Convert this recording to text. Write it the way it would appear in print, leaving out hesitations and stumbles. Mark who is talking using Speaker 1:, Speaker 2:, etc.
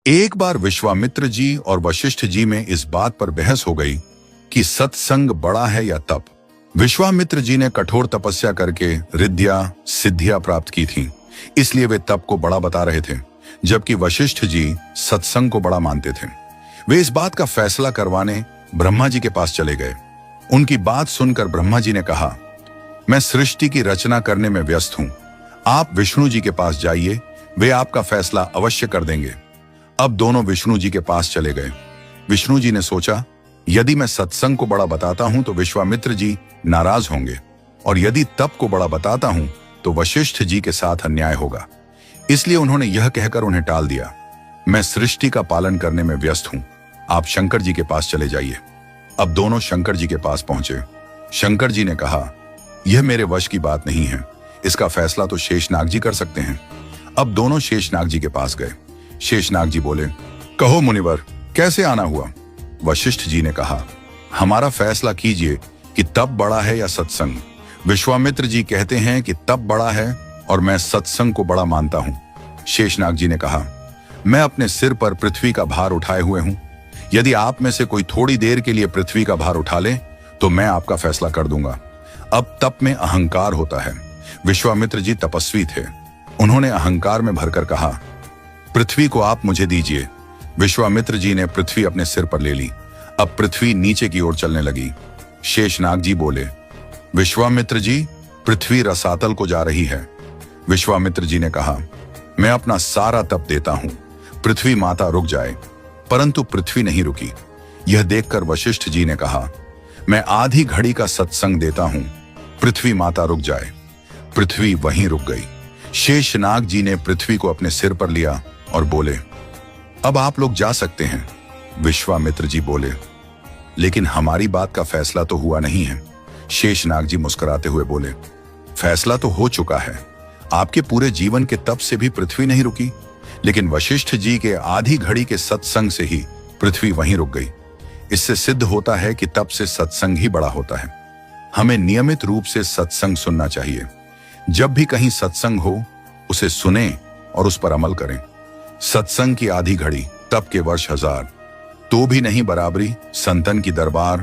Speaker 1: एक बार विश्वामित्र जी और वशिष्ठ जी में इस बात पर बहस हो गई कि सत्संग बड़ा है या तप। विश्वामित्र जी ने कठोर तपस्या करके रिद्धियां सिद्धियां प्राप्त की थीं, इसलिए वे तप को बड़ा बता रहे थे, जबकि वशिष्ठ जी सत्संग को बड़ा मानते थे। वे इस बात का फैसला करवाने ब्रह्मा जी के पास चले गए। उनकी बात सुनकर ब्रह्मा जी ने कहा, मैं सृष्टि की रचना करने में व्यस्त हूं, आप विष्णु जी के पास जाइए, वे आपका फैसला अवश्य कर देंगे। अब दोनों विष्णु जी के पास चले गए। विष्णु जी ने सोचा, यदि मैं सत्संग को बड़ा बताता हूं तो विश्वामित्र जी नाराज होंगे, और यदि तप को बड़ा बताता हूं तो वशिष्ठ जी के साथ अन्याय होगा। इसलिए उन्होंने यह कहकर उन्हें टाल दिया, मैं सृष्टि का पालन करने में व्यस्त हूं, आप शंकर जी के पास चले जाइए। अब दोनों शंकर जी के पास पहुंचे। शंकर जी ने कहा, यह मेरे वश की बात नहीं है, इसका फैसला तो शेषनाग जी कर सकते हैं। अब दोनों शेषनाग जी के पास गए। शेषनाग जी बोले, कहो मुनिवर, कैसे आना हुआ? वशिष्ठ जी ने कहा, हमारा फैसला कीजिए कि तप बड़ा है या सत्संग। विश्वामित्र जी कहते हैं कि तप बड़ा है और मैं सत्संग को बड़ा मानता हूं। शेषनाग जी ने कहा, मैं अपने सिर पर पृथ्वी का भार उठाए हुए हूं, यदि आप में से कोई थोड़ी देर के लिए पृथ्वी का भार उठा ले तो मैं आपका फैसला कर दूंगा। अब तप में अहंकार होता है। विश्वामित्र जी तपस्वी थे, उन्होंने अहंकार में भरकर कहा, पृथ्वी को आप मुझे दीजिए। विश्वामित्र जी ने पृथ्वी अपने सिर पर ले ली। अब पृथ्वी नीचे की ओर चलने लगी। शेषनाग जी बोले, विश्वामित्र जी, पृथ्वी रसातल को जा रही है। विश्वामित्र जी ने कहा, मैं अपना सारा तप देता हूं, पृथ्वी माता रुक जाए। परंतु पृथ्वी नहीं रुकी। यह देखकर वशिष्ठ जी ने कहा, मैं आधी घड़ी का सत्संग देता हूं, पृथ्वी माता रुक जाए। पृथ्वी वहीं रुक गई। शेषनाग जी ने पृथ्वी को अपने सिर पर लिया और बोले, अब आप लोग जा सकते हैं। विश्वामित्र जी बोले, लेकिन हमारी बात का फैसला तो हुआ नहीं है। शेषनाग जी मुस्कुराते हुए बोले, फैसला तो हो चुका है। आपके पूरे जीवन के तप से भी पृथ्वी नहीं रुकी, लेकिन वशिष्ठ जी के आधी घड़ी के सत्संग से ही पृथ्वी वहीं रुक गई। इससे सिद्ध होता है कि तप से सत्संग ही बड़ा होता है। हमें नियमित रूप से सत्संग सुनना चाहिए। जब भी कहीं सत्संग हो, उसे सुने और उस पर अमल करें। सत्संग की आधी घड़ी, तप के वर्ष 1000, तो भी नहीं बराबरी संतन की दरबार